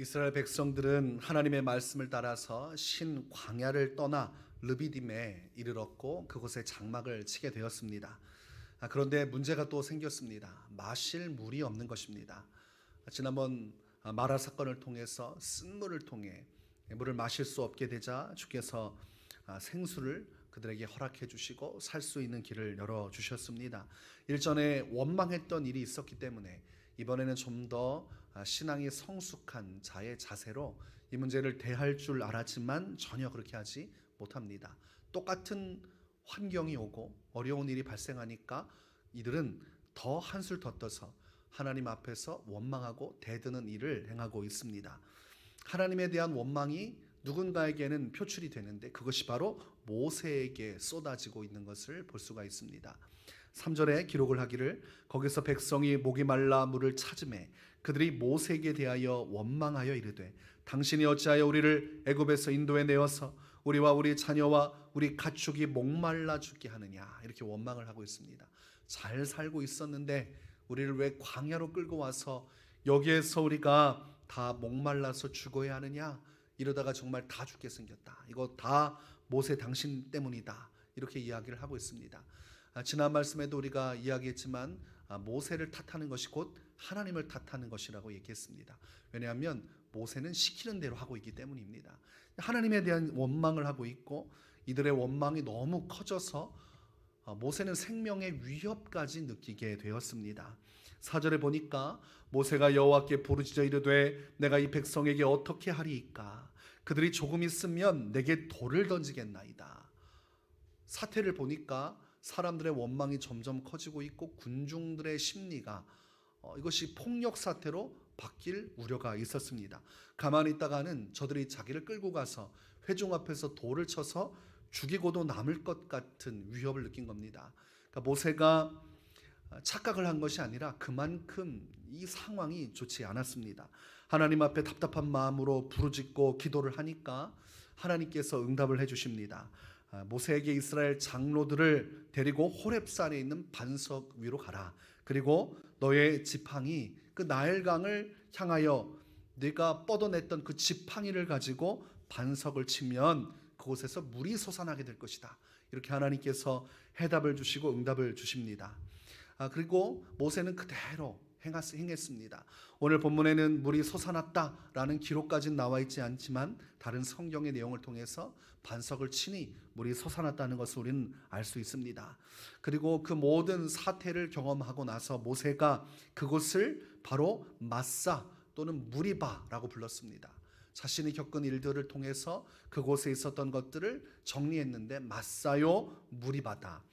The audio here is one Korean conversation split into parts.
이스라엘 백성들은 하나님의 말씀을 따라서 신 광야를 떠나 르비딤에 이르렀고 그곳에 장막을 치게 되었습니다. 그런데 문제가 또 생겼습니다. 마실 물이 없는 것입니다. 지난번 마라 사건을 통해서 쓴물을 통해 물을 마실 수 없게 되자 주께서 생수를 그들에게 허락해 주시고 살 수 있는 길을 열어 주셨습니다. 일전에 원망했던 일이 있었기 때문에 이번에는 좀 더 신앙이 성숙한 자의 자세로 이 문제를 대할 줄 알았지만 전혀 그렇게 하지 못합니다. 똑같은 환경이 오고 어려운 일이 발생하니까 이들은 더 한술 더 떠서 하나님 앞에서 원망하고 대드는 일을 행하고 있습니다. 하나님에 대한 원망이 누군가에게는 표출이 되는데 그것이 바로 모세에게 쏟아지고 있는 것을 볼 수가 있습니다. 3절에 기록을 하기를 거기서 백성이 목이 말라 물을 찾으매 그들이 모세에게 대하여 원망하여 이르되 당신이 어찌하여 우리를 애굽에서 인도해 내어서 우리와 우리 자녀와 우리 가축이 목말라 죽게 하느냐, 이렇게 원망을 하고 있습니다. 잘 살고 있었는데 우리를 왜 광야로 끌고 와서 여기에서 우리가 다 목말라서 죽어야 하느냐, 이러다가 정말 다 죽게 생겼다, 이거 다 모세 당신 때문이다, 이렇게 이야기를 하고 있습니다. 지난 말씀에도 우리가 이야기했지만 모세를 탓하는 것이 곧 하나님을 탓하는 것이라고 얘기했습니다. 왜냐하면 모세는 시키는 대로 하고 있기 때문입니다. 하나님에 대한 원망을 하고 있고 이들의 원망이 너무 커져서 모세는 생명의 위협까지 느끼게 되었습니다. 4절에 보니까 모세가 여호와께 부르짖어 이르되 내가 이 백성에게 어떻게 하리이까? 그들이 조금 있으면 내게 돌을 던지겠나이다. 사태를 보니까 사람들의 원망이 점점 커지고 있고 군중들의 심리가 이것이 폭력 사태로 바뀔 우려가 있었습니다. 가만히 있다가는 저들이 자기를 끌고 가서 회중 앞에서 돌을 쳐서 죽이고도 남을 것 같은 위협을 느낀 겁니다. 그러니까 모세가 착각을 한 것이 아니라 그만큼 이 상황이 좋지 않았습니다. 하나님 앞에 답답한 마음으로 부르짖고 기도를 하니까 하나님께서 응답을 해주십니다. 모세에게 이스라엘 장로들을 데리고 호렙산에 있는 반석 위로 가라. 그리고 너의 지팡이 그 나일강을 향하여 네가 뻗어냈던 그 지팡이를 가지고 반석을 치면 그곳에서 물이 솟아나게 될 것이다. 이렇게 하나님께서 해답을 주시고 응답을 주십니다. 그리고 모세는 그대로 행했습니다. 오늘 본문에는 물이 솟아났다라는 기록까지는 나와 있지 않지만 다른 성경의 내용을 통해서 반석을 치니 물이 솟아났다는 것을 우리는 알 수 있습니다. 그리고 그 모든 사태를 경험하고 나서 모세가 그곳을 바로 마사 또는 무리바라고 불렀습니다. 자신이 겪은 일들을 통해서 그곳에 있었던 것들을 정리했는데 마사요 무리바다.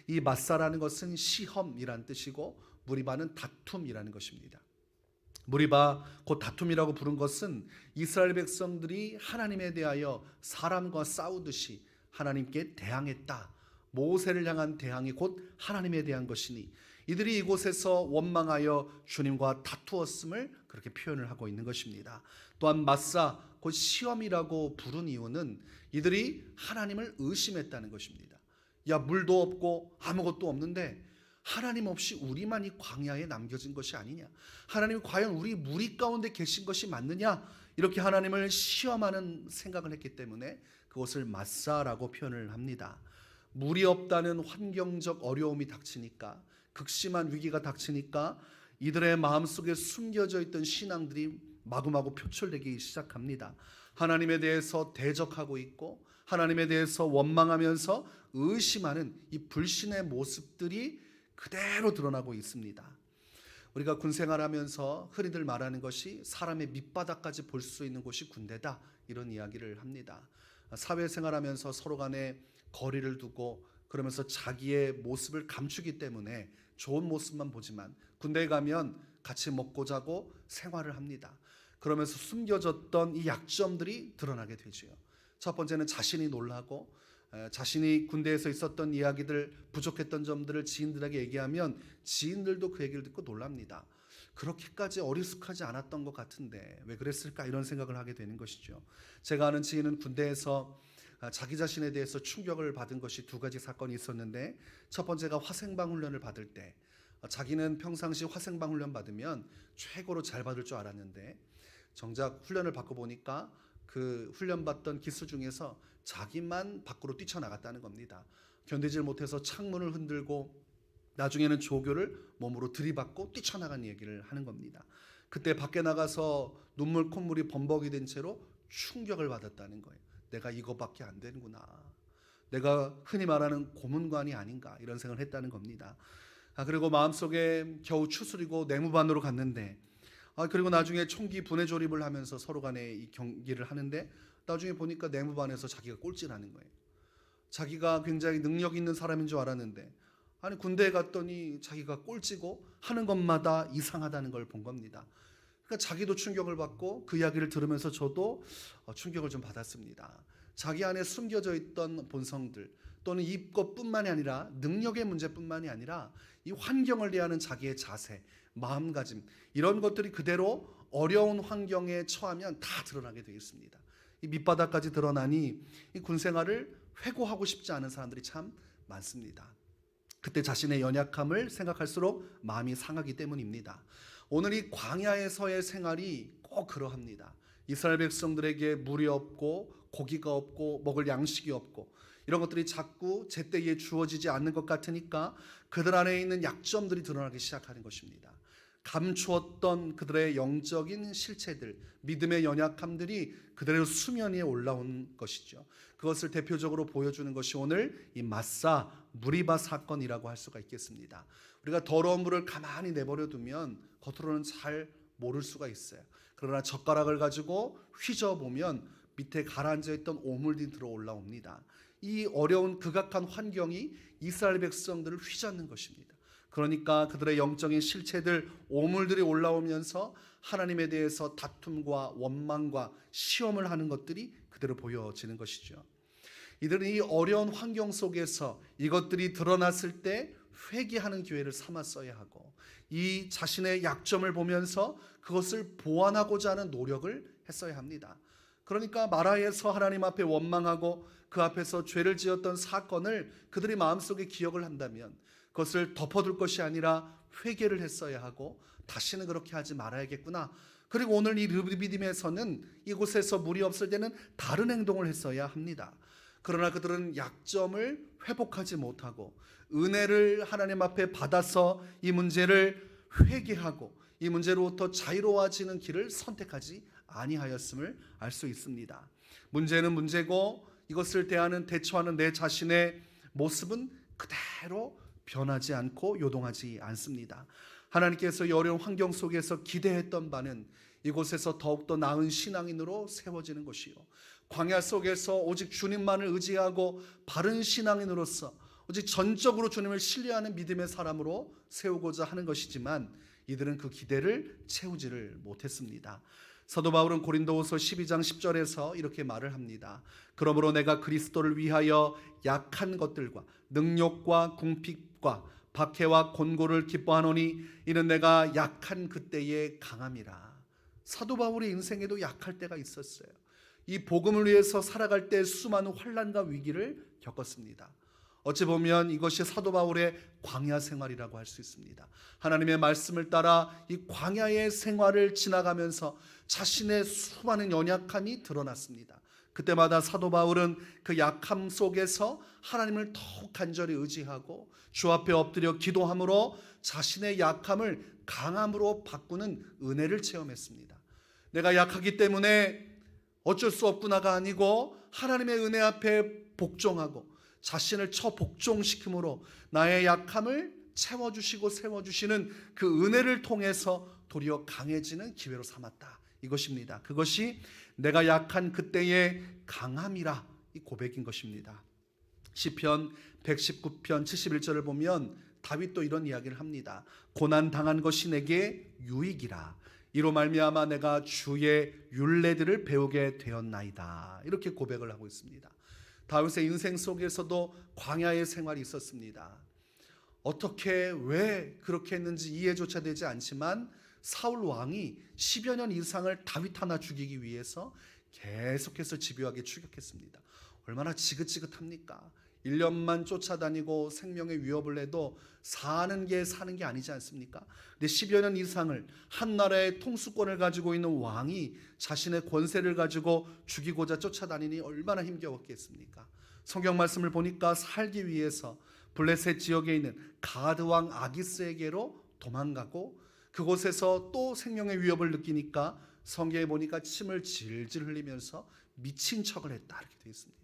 이 마사라는 것은 시험이란 뜻이고 무리바는 다툼이라는 것입니다. 무리바 곧 다툼이라고 부른 것은 이스라엘 백성들이 하나님에 대하여 사람과 싸우듯이 하나님께 대항했다. 모세를 향한 대항이 곧 하나님에 대한 것이니 이들이 이곳에서 원망하여 주님과 다투었음을 그렇게 표현을 하고 있는 것입니다. 또한 마사 곧 시험이라고 부른 이유는 이들이 하나님을 의심했다는 것입니다. 야, 물도 없고 아무것도 없는데 하나님 없이 우리만 이 광야에 남겨진 것이 아니냐, 하나님이 과연 우리 무리 가운데 계신 것이 맞느냐, 이렇게 하나님을 시험하는 생각을 했기 때문에 그것을 마사라고 표현을 합니다. 물이 없다는 환경적 어려움이 닥치니까, 극심한 위기가 닥치니까 이들의 마음속에 숨겨져 있던 신앙들이 마구마구 표출되기 시작합니다. 하나님에 대해서 대적하고 있고 하나님에 대해서 원망하면서 의심하는 이 불신의 모습들이 그대로 드러나고 있습니다. 우리가 군생활하면서 흔히들 말하는 것이 사람의 밑바닥까지 볼 수 있는 곳이 군대다, 이런 이야기를 합니다. 사회생활하면서 서로 간에 거리를 두고 그러면서 자기의 모습을 감추기 때문에 좋은 모습만 보지만 군대에 가면 같이 먹고 자고 생활을 합니다. 그러면서 숨겨졌던 이 약점들이 드러나게 되죠. 첫 번째는 자신이 놀라고 자신이 군대에서 있었던 이야기들, 부족했던 점들을 지인들에게 얘기하면 지인들도 그 얘기를 듣고 놀랍니다. 그렇게까지 어리숙하지 않았던 것 같은데 왜 그랬을까, 이런 생각을 하게 되는 것이죠. 제가 아는 지인은 군대에서 자기 자신에 대해서 충격을 받은 것이 두 가지 사건이 있었는데, 첫 번째가 화생방 훈련을 받을 때 자기는 평상시 화생방 훈련 받으면 최고로 잘 받을 줄 알았는데 정작 훈련을 받고 보니까 그 훈련받던 기수 중에서 자기만 밖으로 뛰쳐나갔다는 겁니다. 견디질 못해서 창문을 흔들고 나중에는 조교를 몸으로 들이받고 뛰쳐나간 얘기를 하는 겁니다. 그때 밖에 나가서 눈물 콧물이 범벅이 된 채로 충격을 받았다는 거예요. 내가 이거밖에 안 되는구나. 내가 흔히 말하는 고문관이 아닌가 이런 생각을 했다는 겁니다. 그리고 마음속에 겨우 추스리고 내무반으로 갔는데 그리고 나중에 총기 분해 조립을 하면서 서로 간에 이 경기를 하는데 나중에 보니까 내무반에서 자기가 꼴찌라는 거예요. 자기가 굉장히 능력 있는 사람인 줄 알았는데 아니 군대에 갔더니 자기가 꼴찌고 하는 것마다 이상하다는 걸 본 겁니다. 그러니까 자기도 충격을 받고 그 이야기를 들으면서 저도 충격을 좀 받았습니다. 자기 안에 숨겨져 있던 본성들 또는 이것뿐만이 아니라 능력의 문제뿐만이 아니라 이 환경을 대하는 자기의 자세, 마음가짐 이런 것들이 그대로 어려운 환경에 처하면 다 드러나게 되어 있습니다. 이 밑바닥까지 드러나니 이 군생활을 회고하고 싶지 않은 사람들이 참 많습니다. 그때 자신의 연약함을 생각할수록 마음이 상하기 때문입니다. 오늘 이 광야에서의 생활이 꼭 그러합니다. 이스라엘 백성들에게 물이 없고 고기가 없고 먹을 양식이 없고 이런 것들이 자꾸 제때에 주어지지 않는 것 같으니까 그들 안에 있는 약점들이 드러나기 시작하는 것입니다. 감추었던 그들의 영적인 실체들, 믿음의 연약함들이 그대로 수면 위에 올라온 것이죠. 그것을 대표적으로 보여주는 것이 오늘 이 마사 무리바 사건이라고 할 수가 있겠습니다. 우리가 더러운 물을 가만히 내버려 두면 겉으로는 잘 모를 수가 있어요. 그러나 젓가락을 가지고 휘저어보면 밑에 가라앉아 있던 오물들이 들어 올라옵니다. 이 어려운 극악한 환경이 이스라엘 백성들을 휘젓는 것입니다. 그러니까 그들의 영적인 실체들, 오물들이 올라오면서 하나님에 대해서 다툼과 원망과 시험을 하는 것들이 그대로 보여지는 것이죠. 이들은 이 어려운 환경 속에서 이것들이 드러났을 때 회개하는 기회를 삼았어야 하고 이 자신의 약점을 보면서 그것을 보완하고자 하는 노력을 했어야 합니다. 그러니까 마라에서 하나님 앞에 원망하고 그 앞에서 죄를 지었던 사건을 그들이 마음속에 기억을 한다면 그것을 덮어둘 것이 아니라 회개를 했어야 하고 다시는 그렇게 하지 말아야겠구나. 그리고 오늘 이 르비딤에서는 이곳에서 물이 없을 때는 다른 행동을 했어야 합니다. 그러나 그들은 약점을 회복하지 못하고 은혜를 하나님 앞에 받아서 이 문제를 회개하고 이 문제로부터 자유로워지는 길을 선택하지 아니하였음을 알 수 있습니다. 문제는 문제고 이것을 대처하는 내 자신의 모습은 그대로 변하지 않고 요동하지 않습니다. 하나님께서 이 어려운 환경 속에서 기대했던 바는 이곳에서 더욱더 나은 신앙인으로 세워지는 것이요, 광야 속에서 오직 주님만을 의지하고 바른 신앙인으로서 오직 전적으로 주님을 신뢰하는 믿음의 사람으로 세우고자 하는 것이지만 이들은 그 기대를 채우지를 못했습니다. 사도 바울은 고린도후서 12장 10절에서 이렇게 말을 합니다. 그러므로 내가 그리스도를 위하여 약한 것들과 능욕과 궁핍과 박해와 곤고를 기뻐하노니 이는 내가 약한 그때의 강함이라. 사도 바울의 인생에도 약할 때가 있었어요. 이 복음을 위해서 살아갈 때 수많은 환난과 위기를 겪었습니다. 어찌 보면 이것이 사도 바울의 광야 생활이라고 할 수 있습니다. 하나님의 말씀을 따라 이 광야의 생활을 지나가면서 자신의 수많은 연약함이 드러났습니다. 그때마다 사도 바울은 그 약함 속에서 하나님을 더욱 간절히 의지하고 주 앞에 엎드려 기도함으로 자신의 약함을 강함으로 바꾸는 은혜를 체험했습니다. 내가 약하기 때문에 어쩔 수 없구나가 아니고 하나님의 은혜 앞에 복종하고 자신을 처복종시킴으로 나의 약함을 채워주시고 세워주시는 그 은혜를 통해서 도리어 강해지는 기회로 삼았다. 이것입니다. 그것이 내가 약한 그때의 강함이라 이 고백인 것입니다. 시편 119편 71절을 보면 다윗도 이런 이야기를 합니다. 고난 당한 것이 내게 유익이라. 이로 말미암아 내가 주의 율례들을 배우게 되었나이다. 이렇게 고백을 하고 있습니다. 다윗의 인생 속에서도 광야의 생활이 있었습니다. 어떻게 왜 그렇게 했는지 이해조차 되지 않지만 사울 왕이 10여 년 이상을 다윗 하나 죽이기 위해서 계속해서 집요하게 추격했습니다. 얼마나 지긋지긋합니까? 1년만 쫓아다니고 생명의 위협을 해도 사는 게 아니지 않습니까? 근데 10여 년 이상을 한 나라의 통수권을 가지고 있는 왕이 자신의 권세를 가지고 죽이고자 쫓아다니니 얼마나 힘겨웠겠습니까? 성경 말씀을 보니까 살기 위해서 블레셋 지역에 있는 가드 왕 아기스에게로 도망가고 그곳에서 또 생명의 위협을 느끼니까 성경에 보니까 침을 질질 흘리면서 미친 척을 했다 이렇게 되어 있습니다.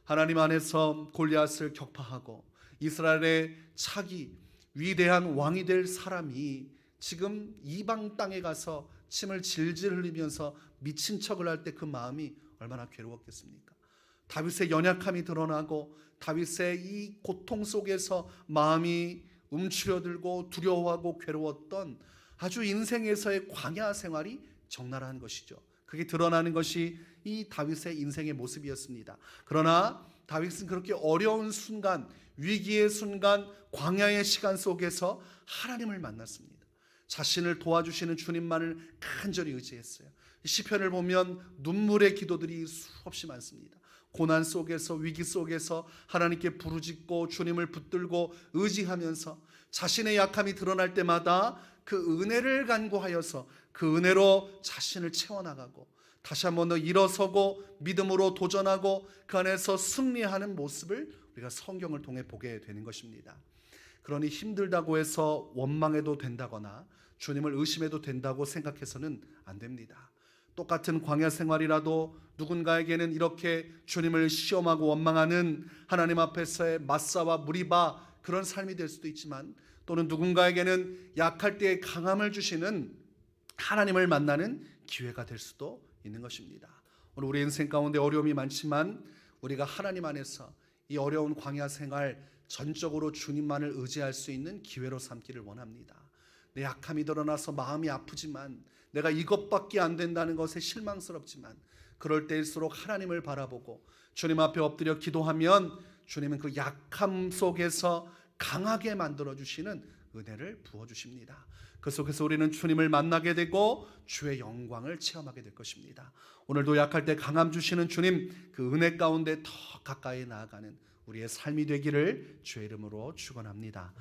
하나님 안에서 골리앗을 격파하고 이스라엘의 차기 위대한 왕이 될 사람이 지금 이방 땅에 가서 침을 질질 흘리면서 미친 척을 할 때 그 마음이 얼마나 괴로웠겠습니까? 다윗의 연약함이 드러나고 다윗의 이 고통 속에서 마음이 움츠려들고 두려워하고 괴로웠던 아주 인생에서의 광야 생활이 적나라한 것이죠. 그게 드러나는 것이 이 다윗의 인생의 모습이었습니다. 그러나 다윗은 그렇게 어려운 순간, 위기의 순간, 광야의 시간 속에서 하나님을 만났습니다. 자신을 도와주시는 주님만을 간절히 의지했어요. 시편을 보면 눈물의 기도들이 수없이 많습니다. 고난 속에서, 위기 속에서 하나님께 부르짖고 주님을 붙들고 의지하면서 자신의 약함이 드러날 때마다 그 은혜를 간구하여서 그 은혜로 자신을 채워나가고 다시 한번 더 일어서고 믿음으로 도전하고 그 안에서 승리하는 모습을 우리가 성경을 통해 보게 되는 것입니다. 그러니 힘들다고 해서 원망해도 된다거나 주님을 의심해도 된다고 생각해서는 안 됩니다. 똑같은 광야 생활이라도 누군가에게는 이렇게 주님을 시험하고 원망하는 하나님 앞에서의 맞사와 무리바 그런 삶이 될 수도 있지만 또는 누군가에게는 약할 때의 강함을 주시는 하나님을 만나는 기회가 될 수도 있는 것입니다. 오늘 우리 인생 가운데 어려움이 많지만 우리가 하나님 안에서 이 어려운 광야 생활 전적으로 주님만을 의지할 수 있는 기회로 삼기를 원합니다. 내 약함이 드러나서 마음이 아프지만 내가 이것밖에 안 된다는 것에 실망스럽지만 그럴 때일수록 하나님을 바라보고 주님 앞에 엎드려 기도하면 주님은 그 약함 속에서 강하게 만들어주시는 은혜를 부어주십니다. 그 속에서 우리는 주님을 만나게 되고 주의 영광을 체험하게 될 것입니다. 오늘도 약할 때 강함 주시는 주님 그 은혜 가운데 더 가까이 나아가는 우리의 삶이 되기를 주의 이름으로 축원합니다.